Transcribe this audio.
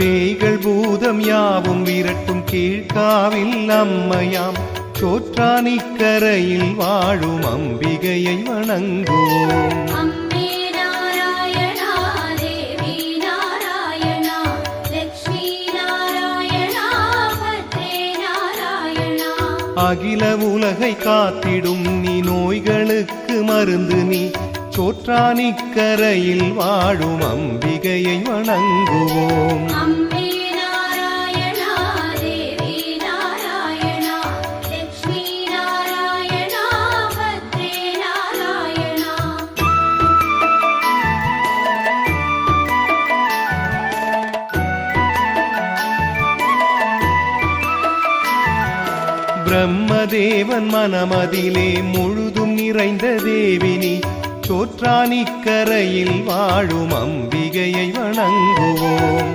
பேய்கள் பூதம் யாவும் விரட்டும் கீழ்காவில் அம்மையாம் சோற்றானிக்கரையில் வாழும் அம்பிகையை வணங்குவோம். அம்மே நாராயணா தேவி நாராயணா லக்ஷ்மி நாராயணா பத்ரே நாராயணா. அகில உலகை காத்திடும் நீ நோய்களுக்கு மருந்து நீ சோற்றானிக்கரையில் வாழும் அம்பிகையை வணங்குவோம். அம்மே நாராயணா தேவி நாராயணா லக்ஷ்மி நாராயணா பத்ரே நாராயணா. பிரம்மதேவன் மனமதிலே முழுதும் நிறைந்த தேவினி சோற்றானிக்கரையில் வாழும் அம்பிகையை வணங்குவோம்.